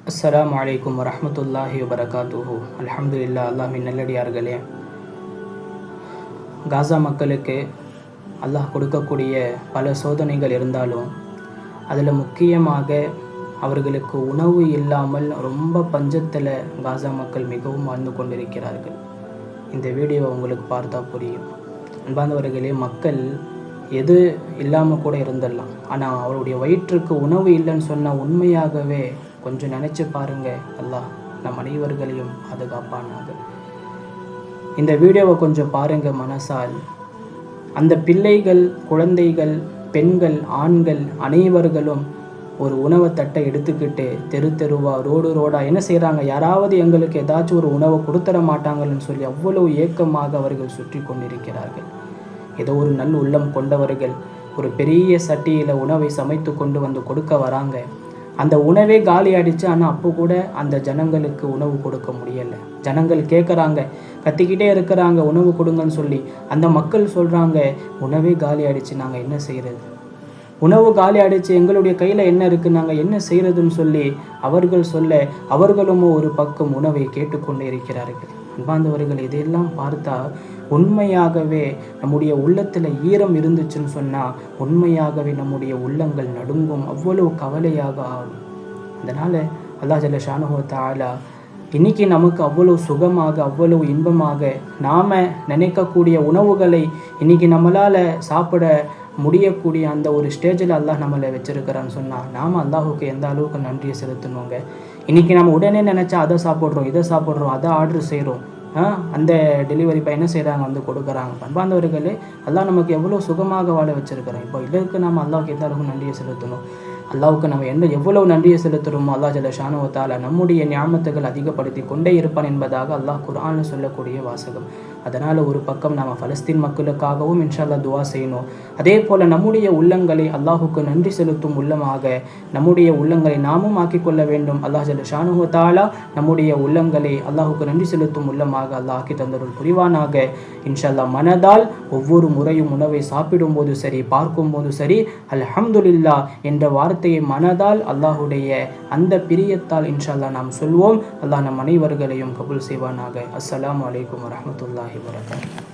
அஸ்ஸலாமு அலைக்கும் வரஹ்மத்துல்லாஹி வபரகாத்துஹு. அல்ஹம்துலில்லாஹ். அல்லாஹ்வின் நல்லடியார்களே, காசா மக்களுக்கு அல்லாஹ் கொடுக்கக்கூடிய பல சோதனைகள் இருந்தாலும் அதில் முக்கியமாக அவர்களுக்கு உணவு இல்லாமல் ரொம்ப பஞ்சத்தில் காசா மக்கள் மிகவும் வாழ்ந்து கொண்டிருக்கிறார்கள். இந்த வீடியோவை உங்களுக்கு பார்த்தா புரியும். அன்பார்ந்தவர்களே, மக்கள் எது இல்லாமல் கூட இருந்துடலாம், ஆனால் அவருடைய வயிற்றுக்கு உணவு இல்லைன்னு சொன்னால் உண்மையாகவே கொஞ்சம் நினச்சி பாருங்கள், அல்லாஹ் நம் அனைவர்களையும் பாதுகாப்பானாக. இந்த வீடியோவை கொஞ்சம் பாருங்கள் மனசால். அந்த பிள்ளைகள், குழந்தைகள், பெண்கள், ஆண்கள் அனைவர்களும் ஒரு உணவை தட்டை எடுத்துக்கிட்டு தெரு தெருவா, ரோடு ரோடா என்ன செய்கிறாங்க, யாராவது எங்களுக்கு ஏதாச்சும் ஒரு உணவை கொடுத்துட மாட்டாங்கன்னு சொல்லி அவ்வளவு ஏக்கமாக அவர்கள் சுற்றி கொண்டிருக்கிறார்கள். ஏதோ ஒரு நல் உள்ளம் கொண்டவர்கள் ஒரு பெரிய சட்டியில் உணவை சமைத்து கொண்டு வந்து கொடுக்க வராங்க. அந்த உணவே காலி ஆயிடுச்சு. ஆனால் அப்போ கூட அந்த ஜனங்களுக்கு உணவு கொடுக்க முடியலை. ஜனங்கள் கேட்குறாங்க, கத்திக்கிட்டே இருக்கிறாங்க, உணவு கொடுங்கன்னு சொல்லி. அந்த மக்கள் சொல்கிறாங்க, உணவே காலி ஆயிடுச்சு, நாங்கள் என்ன செய்கிறது? உணவு காலி ஆயிடுச்சு, எங்களுடைய கையில் என்ன இருக்குது, நாங்கள் என்ன செய்கிறதுன்னு சொல்லி அவர்கள் சொல்ல, அவர்களும் ஒரு பக்கம் உணவை கேட்டுக்கொண்டே இருக்கிறார்கள். அன்பார்ந்தவர்கள், இதையெல்லாம் பார்த்தா உண்மையாகவே நம்முடைய உள்ளத்தில் ஈரம் இருந்துச்சுன்னு சொன்னால் உண்மையாகவே நம்முடைய உள்ளங்கள் நடுங்கும், அவ்வளவு கவலையாக ஆகும். அதனால் அல்லாஹ் ஜல்ல ஷானுஹு வ தஆலா இன்றைக்கி நமக்கு அவ்வளோ சுகமாக, அவ்வளவு இன்பமாக நாம் நினைக்கக்கூடிய உணவுகளை இன்றைக்கி நம்மளால் சாப்பிட முடியக்கூடிய அந்த ஒரு ஸ்டேஜில் அல்லாஹ் நம்மளை வச்சுருக்கிறான்னு சொன்னால் நாம் அல்லாஹுக்கு எந்த அளவுக்கு நன்றியை செலுத்தணுங்க. இன்றைக்கி நம்ம உடனே நினச்சா அதை சாப்பிட்றோம், இதை சாப்பிட்றோம், அதை ஆர்டர் செய்கிறோம், அந்த டெலிவரி பையன் என்ன செய்கிறாங்க, வந்து கொடுக்குறாங்க. அன்பார்ந்தவர்களே, அல்லாஹ் நமக்கு எவ்வளோ சுகமாக வாழ வச்சுருக்கிறோம். இப்போ இதற்கு நாம் அல்லாஹுக்கு எந்த அளவுக்கு நன்றியை செலுத்தணும். அல்லாஹுக்கு நம்ம எவ்வளவு நன்றியை செலுத்துகிறோமோ அல்லாஹ் ஜல்ல ஷானுஹு வ தஆலா நம்முடைய நியாமத்துகள் அதிகப்படுத்தி கொண்டே இருப்பான் என்பதாக அல்லாஹ் குர்ஆனில் சொல்லக்கூடிய வாசகம். அதனால் ஒரு பக்கம் நாம் பலஸ்தீன் மக்களுக்காகவும் இன்ஷா அல்லாஹ் துவா செய்யணும். அதே போல் நம்முடைய உள்ளங்களை அல்லாஹுக்கு நன்றி செலுத்தும் உள்ளமாக நம்முடைய உள்ளங்களை நாமும் ஆக்கிக்கொள்ள வேண்டும். அல்லாஹ் ஜல்ல ஷானுஹு வ தஆலா நம்முடைய உள்ளங்களை அல்லாஹுக்கு நன்றி செலுத்தும் உள்ளமாக அல்லாஹ் ஆக்கி தந்தருள் புரிவானாக. இன்ஷா அல்லாஹ் மனதால் ஒவ்வொரு முறையும் உணவை சாப்பிடும்போது சரி, பார்க்கும்போது சரி, அல்ஹம்துலில்லாஹ் என்ற வார்த்தையை மனதால் அல்லாஹுடைய அந்த பிரியத்தால் இன்ஷா அல்லாஹ் நாம் சொல்வோம். அல்லாஹ் நம் அனைவர்களையும் கபூல் செய்வானாக. அஸ்ஸலாமு அலைக்கும் வரஹ்மத்துல்லாஹி வபரகாத்துஹு.